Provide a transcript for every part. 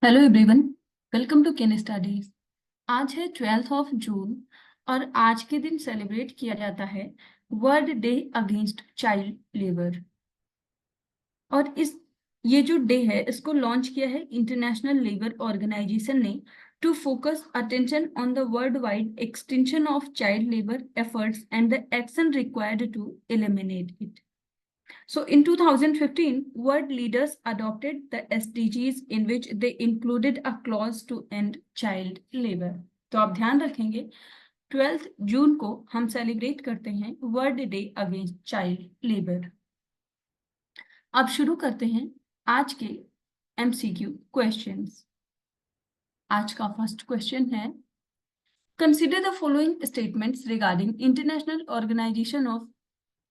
Hello everyone, welcome to Ken studies. आज है 12 जून और आज के दिन सेलिब्रेट किया जाता है world day against child labour. और ये जो डे है इसको लॉन्च किया है इंटरनेशनल लेबर ऑर्गेनाइजेशन ने to focus attention on the world wide extension of child labour efforts and the action required to eliminate it. So in 2015, world leaders adopted the SDGs in which they included a clause to end child labor. तो आप ध्यान रखेंगे 12 जून को हम celebrate करते हैं world day against child labour. अब शुरू करते हैं आज के MCQ क्वेश्चंस। आज का फर्स्ट क्वेश्चन है, consider the following statements regarding International Organization of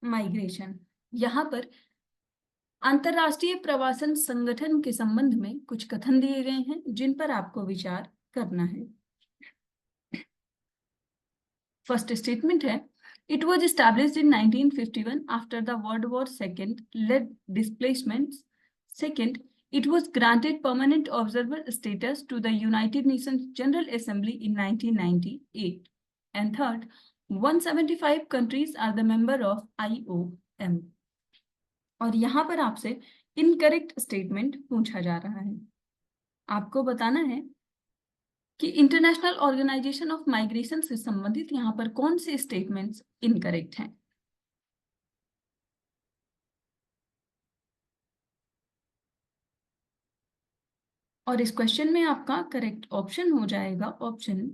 Migration. यहाँ पर अंतरराष्ट्रीय प्रवासन संगठन के संबंध में कुछ कथन दिए गए हैं जिन पर आपको विचार करना है। फर्स्ट स्टेटमेंट है, it was established in 1951 after the world war second led displacements. Second, it was granted permanent observer status to the United Nations General Assembly in 1998. And third, 175 countries are the member of IOM. और यहाँ पर आपसे incorrect statement पूछा जा रहा है। आपको बताना है कि इंटरनेशनल ऑर्गेनाइजेशन ऑफ माइग्रेशन से संबंधित यहाँ पर कौन से स्टेटमेंट्स इनकरेक्ट हैं। और इस क्वेश्चन में आपका करेक्ट ऑप्शन हो जाएगा ऑप्शन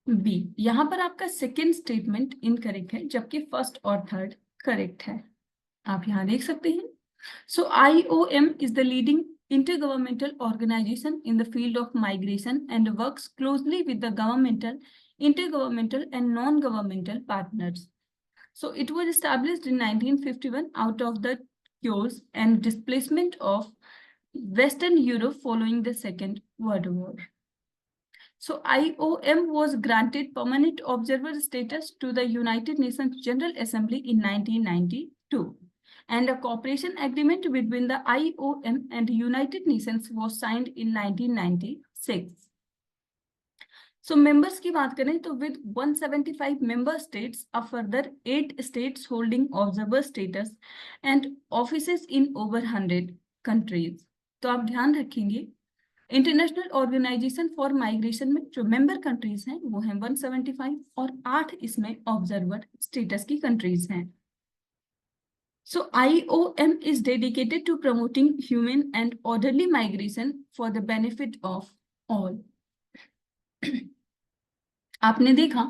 बी। यहाँ पर आपका सेकेंड स्टेटमेंट इनकरेक्ट है जबकि फर्स्ट और थर्ड करेक्ट है। आप यहाँ देख सकते हैं। So IOM is the leading intergovernmental organization in the field of migration and works closely with the governmental, intergovernmental and non-governmental partners. So it was established in 1951 out of the cures and displacement of Western Europe following the Second World War. So IOM was granted permanent observer status to the United Nations General Assembly in 1992. And a cooperation agreement between the IOM and the United Nations was signed in 1996. So members की बात करें तो with 175 member states, a further 8 states holding observer status and offices in over 100 countries. तो आप ध्यान रखेंगे international organisation for migration में जो मेंबर कंट्रीज हैं वो हैं 175 और 8 इसमें ऑब्जर्वर स्टेटस की कंट्रीज हैं। So IOM is dedicated to promoting human and orderly migration for the benefit of all. आपने देखा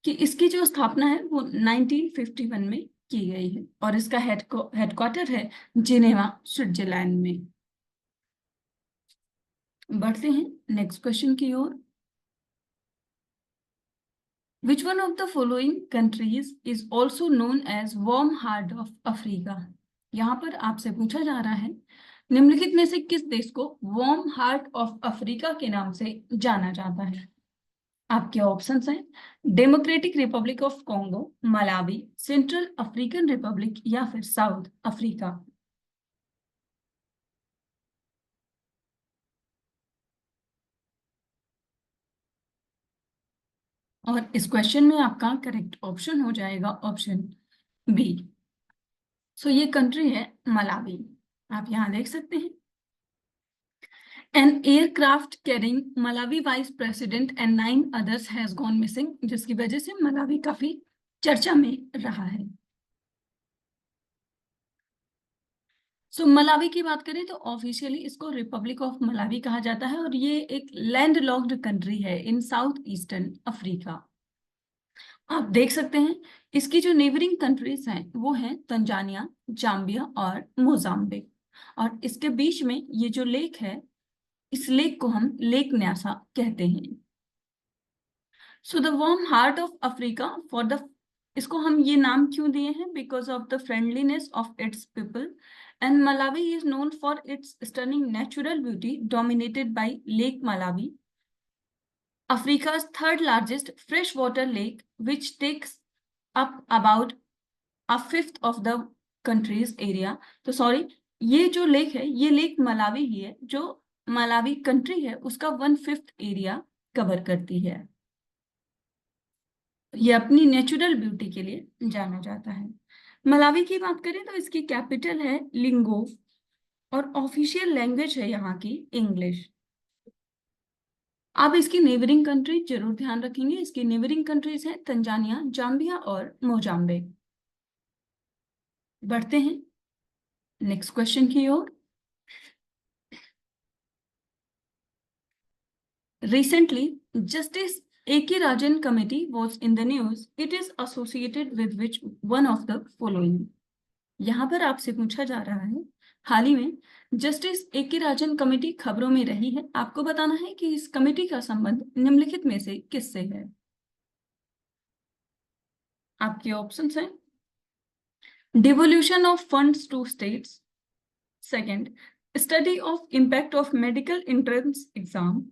कि इसकी जो स्थापना है वो 1951 में की गई है और इसका हेडक्वार्टर है जिनेवा, स्विट्जरलैंड में। बढ़ते हैं नेक्स्ट क्वेश्चन की ओर। Which one of the following countries is also known as warm heart of Africa? यहाँ पर आपसे पूछा जा रहा है निम्नलिखित में से किस देश को वार्म हार्ट ऑफ अफ्रीका के नाम से जाना जाता है। आपके ऑप्शंस हैं democratic Republic of Congo, Malawi, central African Republic या फिर साउथ अफ्रीका। और इस क्वेश्चन में आपका करेक्ट ऑप्शन हो जाएगा ऑप्शन बी। सो ये कंट्री है मलावी। आप यहाँ देख सकते हैं An aircraft carrying Malawi vice president and 9 others has gone missing, जिसकी वजह से मलावी काफी चर्चा में रहा है। मलावी की बात करें तो ऑफिशियली इसको रिपब्लिक ऑफ मलावी कहा जाता है और ये एक लैंड लॉक्ड कंट्री है इन साउथ ईस्टर्न अफ्रीका। आप देख सकते हैं इसकी जो नेबरिंग कंट्रीज हैं वो हैं तंजानिया, जाम्बिया और मोजाम्बिक। और इसके बीच में ये जो लेक है इस लेक को हम लेक न्यासा कहते हैं। So the warm heart of Africa for the, इसको हम ये नाम क्यों दिए हैं, because of the friendliness of its people and Malawi is known for its stunning natural beauty dominated by lake Malawi, Africa's third largest freshwater lake, which takes up about a fifth of the country's area. तो sorry, ये जो lake है ये lake Malawi ही है, जो Malawi country है उसका 1/5 area cover करती है। ये अपनी नेचुरल ब्यूटी के लिए जाना जाता है। मलावी की बात करें तो इसकी कैपिटल है लिंगो और ऑफिशियल लैंग्वेज है यहाँ की इंग्लिश। आप इसकी नेबरिंग कंट्री जरूर ध्यान रखेंगे। इसकी नेबरिंग कंट्रीज हैं तंजानिया, जाम्बिया और मोजाम्बिक। बढ़ते हैं नेक्स्ट क्वेश्चन की ओर। Recently, Justice A.K. Rajan committee was in the news. It is associated with which one of the following? यहाँ पर आपसे पूछा जा रहा है, हाल ही में जस्टिस A.K. राजन कमेटी खबरों में रही है। आपको बताना है कि इस कमेटी का संबंध निम्नलिखित में से किससे है। आपके ऑप्शंस हैं devolution of funds to states, second, study of impact of medical entrance exam,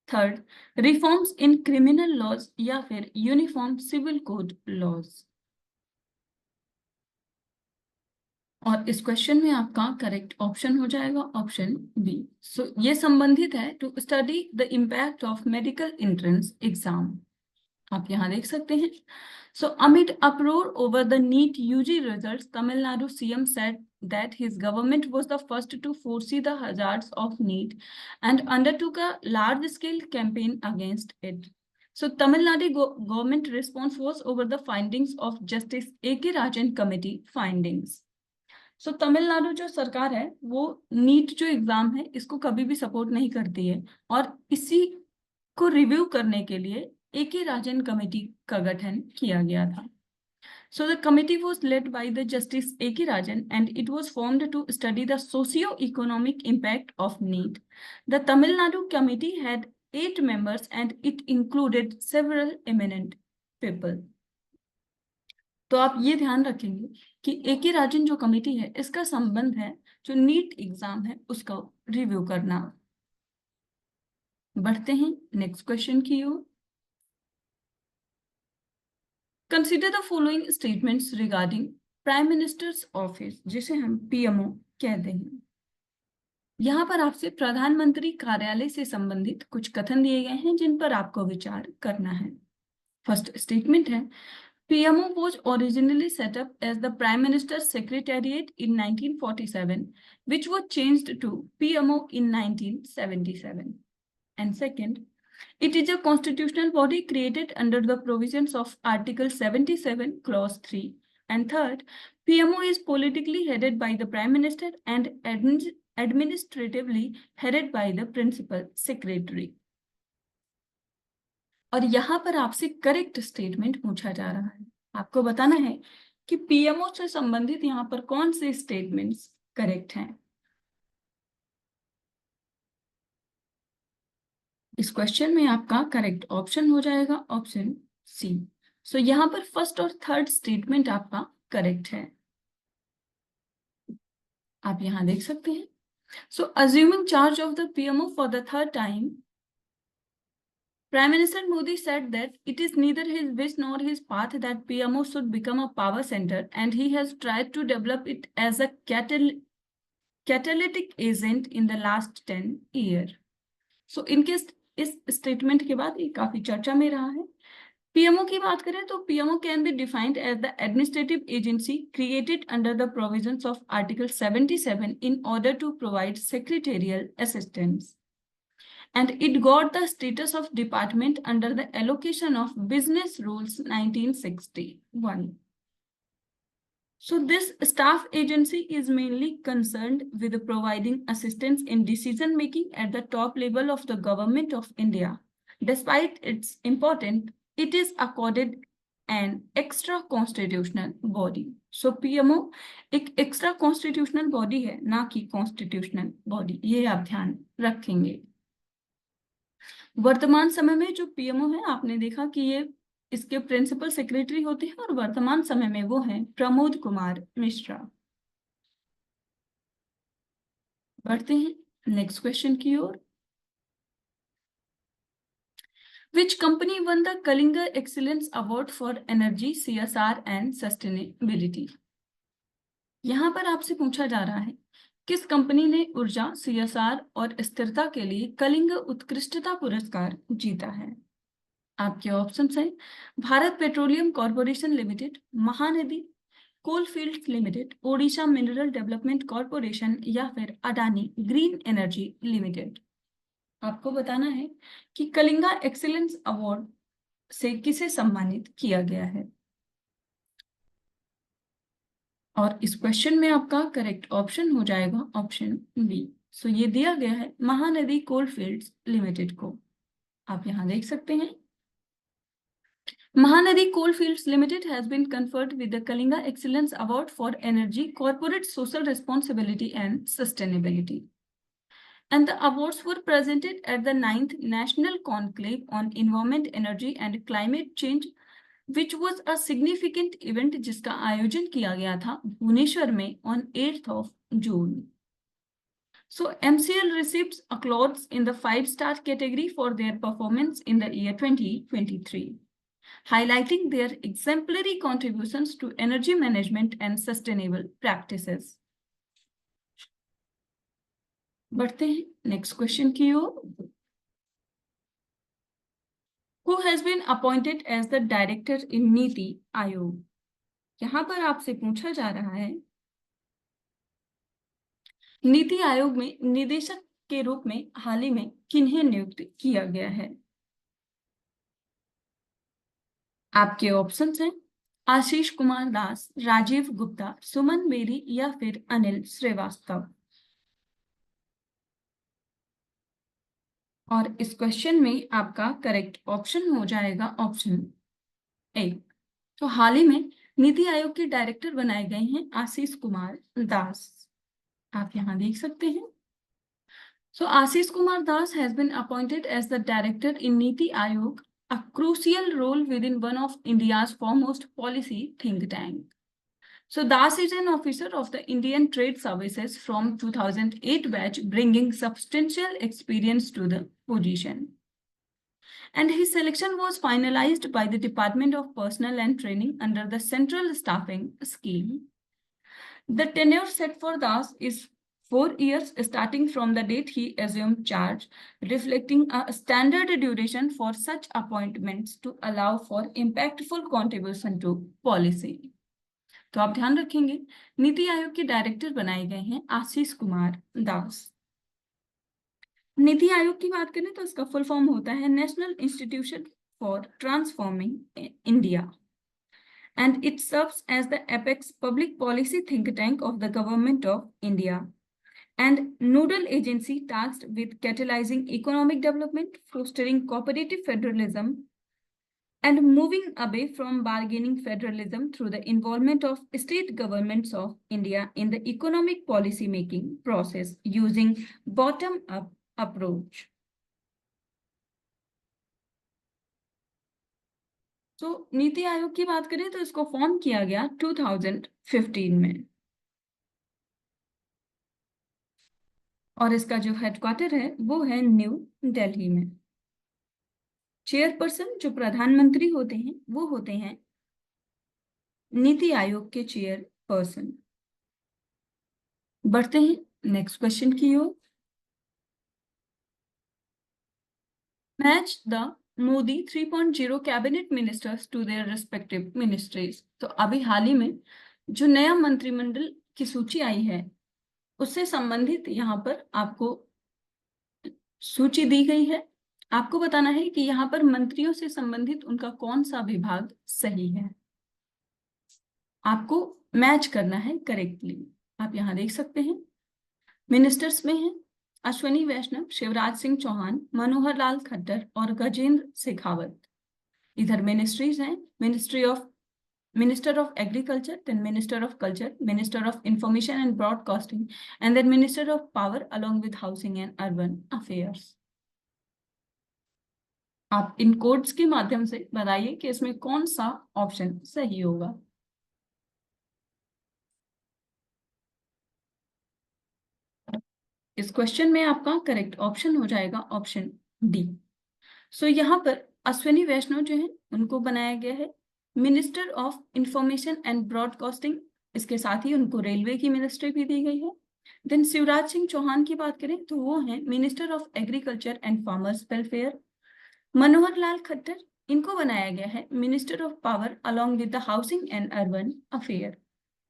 third, reforms in criminal laws या फिर यूनिफॉर्म सिविल कोड लॉज। और इस क्वेश्चन में आपका करेक्ट ऑप्शन हो जाएगा ऑप्शन बी। सो ये संबंधित है to study the impact of medical entrance exam. आप यहाँ देख सकते हैं। So amid uproar over the NEET UG results, Tamil Nadu CM said that his government was the first to foresee the hazards of NEET and undertook a large-scale campaign against it. So Tamil Nadu government response was over the findings of Justice A.K. Rajan committee findings. So Tamil Nadu जो सरकार है वो NEET जो exam है इसको कभी भी support नहीं करती है और इसी को रिव्यू करने के लिए A.K. राजन कमेटी का गठन किया गया था। So the committee was led by the Justice A.K. Rajan and it was formed to study the socio-economic impact of NEET. The Tamil Nadu committee had 8 members and it included several eminent people. तो आप ये ध्यान रखेंगे कि A.K. राजन जो committee है इसका संबंध है जो नीट एग्जाम है उसका रिव्यू करना। बढ़ते हैं नेक्स्ट क्वेश्चन की ओर। Consider the following statements regarding Prime Minister's Office, जिसे हम PMO कहते हैं। यहाँ पर आपसे प्रधानमंत्री कार्यालय से संबंधित कुछ कथन दिए गए हैं जिन पर आपको विचार करना है। फर्स्ट स्टेटमेंट है PMO was originally set up as the Prime Minister's Secretariat in 1947, which was changed to PMO in 1977. And second, it is a constitutional body created under the provisions of Article 77, Clause 3. And third, PMO is politically headed by the Prime Minister and administratively headed by the Principal Secretary. और यहाँ पर आपसे correct statement पूछा जा रहा है। आपको बताना है कि PMO से संबंधित यहाँ पर कौन से स्टेटमेंट्स करेक्ट हैं। इस क्वेश्चन में आपका करेक्ट ऑप्शन हो जाएगा ऑप्शन सी। सो यहाँ पर फर्स्ट और थर्ड स्टेटमेंट आपका करेक्ट है। आप यहाँ देख सकते हैं। So assuming charge of the PMO for the third time, Prime Minister Modi said that it is neither his wish nor his path that PMO should become a power center, and he has tried to develop it as a catalytic agent in the last 10 years. So इनके इस statement के बाद ये काफी चर्चा में रहा है। PMO की बात करें तो PMO can be defined as the administrative agency created under the provisions of Article 77 in order to provide secretarial assistance. And it got the status of department under the allocation of Business Rules 1961. So this staff agency is mainly concerned with providing assistance in decision making at the top level of the government of India. Despite its importance, it is accorded an extra constitutional body. So PMO एक extra constitutional body है, ना कि constitutional body। ये आप ध्यान रखेंगे। वर्तमान समय में जो PMO है आपने देखा कि ये इसके प्रिंसिपल सेक्रेटरी होते हैं और वर्तमान समय में वो हैं प्रमोद कुमार मिश्रा। बढ़ते हैं नेक्स्ट क्वेश्चन की ओर। Which company won the Kalinga Excellence Award for Energy, CSR and Sustainability? यहाँ पर आपसे पूछा जा रहा है किस कंपनी ने ऊर्जा, सीएसआर और स्थिरता के लिए कलिंग उत्कृष्टता पुरस्कार जीता है? आपके ऑप्शंस हैं Bharat petroleum corporation limited, Mahanadi coalfields limited, Odisha mineral development corporation या फिर अडानी ग्रीन एनर्जी लिमिटेड। आपको बताना है कि कलिंगा एक्सीलेंस अवार्ड से किसे सम्मानित किया गया है। और इस क्वेश्चन में आपका करेक्ट ऑप्शन हो जाएगा ऑप्शन बी। सो ये दिया गया है महानदी कोलफील्ड्स लिमिटेड को। आप यहाँ देख सकते हैं Mahanadi Coalfields Limited has been conferred with the Kalinga Excellence Award for Energy, Corporate Social Responsibility and Sustainability. And the awards were presented at the 9th National Conclave on Environment, Energy and Climate Change, which was a significant event जिसका आयोजन किया गया था भुवनेश्वर में on 8th of June. So MCL receives accolades in the 5-star category for their performance in the year 2023. Highlighting their exemplary contributions to energy management and sustainable practices. बढ़ते हैं next question की ओर। Who has been appointed as the director in NITI Aayog? यहाँ पर आपसे पूछा जा रहा है नीति आयोग में निदेशक के रूप में हाल ही में किन्हें नियुक्त किया गया है? आपके ऑप्शंस हैं आशीष कुमार दास, राजीव गुप्ता, सुमन बेरी या फिर अनिल श्रीवास्तव। और इस क्वेश्चन में आपका करेक्ट ऑप्शन हो जाएगा ऑप्शन ए। तो हाल ही में नीति आयोग के डायरेक्टर बनाए गए हैं आशीष कुमार दास। आप यहाँ देख सकते हैं। So Ashish Kumar Das has been appointed as the director in Niti Aayog, a crucial role within one of India's foremost policy think tank. So Das is an officer of the Indian Trade Services from 2008 batch, bringing substantial experience to the position. And his selection was finalized by the Department of Personnel and Training under the Central Staffing Scheme. The tenure set for Das is 4 years starting from the date he assumed charge, reflecting a standard duration for such appointments to allow for impactful contribution to policy. तो आप ध्यान रखेंगे नीति आयोग के director बनाए गए हैं आशीष कुमार दास। नीति आयोग की बात करें तो इसका फुल फॉर्म होता है national institution for transforming India, and it serves as the apex public policy think tank of the government of India and nodal agency tasked with catalyzing economic development, fostering cooperative federalism, and moving away from bargaining federalism through the involvement of state governments of India in the economic policy making process using bottom-up approach. तो नीति आयोग की बात करें तो इसको form किया गया 2015 में और इसका जो हेडक्वार्टर है वो है न्यू दिल्ली में। चेयरपर्सन जो प्रधानमंत्री होते हैं वो होते हैं नीति आयोग के चेयरपर्सन। बढ़ते हैं नेक्स्ट क्वेश्चन की ओर। Match the Modi 3.0 cabinet ministers to their respective ministries. तो अभी हाल ही में जो नया मंत्रिमंडल की सूची आई है उससे संबंधित यहाँ पर आपको सूची दी गई है। आपको बताना है कि यहाँ पर मंत्रियों से संबंधित उनका कौन सा विभाग सही है। आपको मैच करना है करेक्टली। आप यहाँ देख सकते हैं मिनिस्टर्स में हैं अश्विनी वैष्णव, शिवराज सिंह चौहान, मनोहर लाल खट्टर और गजेंद्र शेखावत। इधर मिनिस्ट्रीज हैं Minister of Agriculture, then Minister of Culture, Minister of Information and Broadcasting, and then Minister of Power along with Housing and Urban Affairs. आप इन कोड्स के माध्यम से बताइए कि इसमें कौन सा ऑप्शन सही होगा। इस क्वेश्चन में आपका करेक्ट ऑप्शन हो जाएगा ऑप्शन डी। सो यहाँ पर अश्विनी वैष्णव जो है उनको बनाया गया है minister of information and broadcasting इसके साथ ही उनको रेलवे की मिनिस्ट्री भी दी गई है। देन शिवराज सिंह चौहान की बात करें तो वो हैं minister of agriculture and farmers welfare. Manohar Lal Khattar, इनको बनाया गया है minister of power along with the housing and urban affair.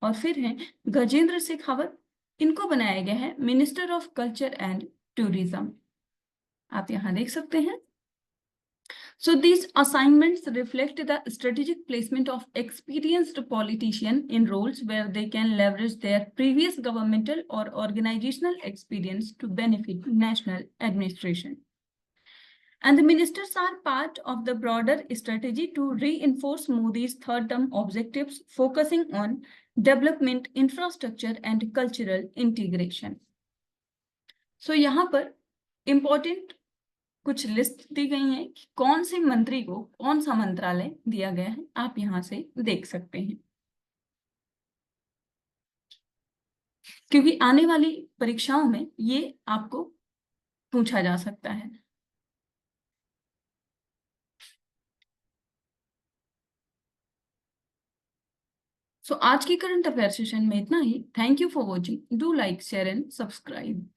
और फिर हैं गजेंद्र शेखावत, इनको बनाया गया है minister of culture and tourism. आप यहाँ देख सकते हैं। So these assignments reflect the strategic placement of experienced politicians in roles where they can leverage their previous governmental or organizational experience to benefit national administration. And the ministers are part of the broader strategy to reinforce Modi's third-term objectives, focusing on development, infrastructure, and cultural integration. So यहाँ पर important कुछ list दी गई है कि कौन से मंत्री को कौन सा मंत्रालय दिया गया है, आप यहाँ से देख सकते हैं। क्योंकि आने वाली परीक्षाओं में ये आपको पूछा जा सकता है। सो आज की करंट अफेयर सेशन में इतना ही। Thank you for watching. Do like, share and subscribe.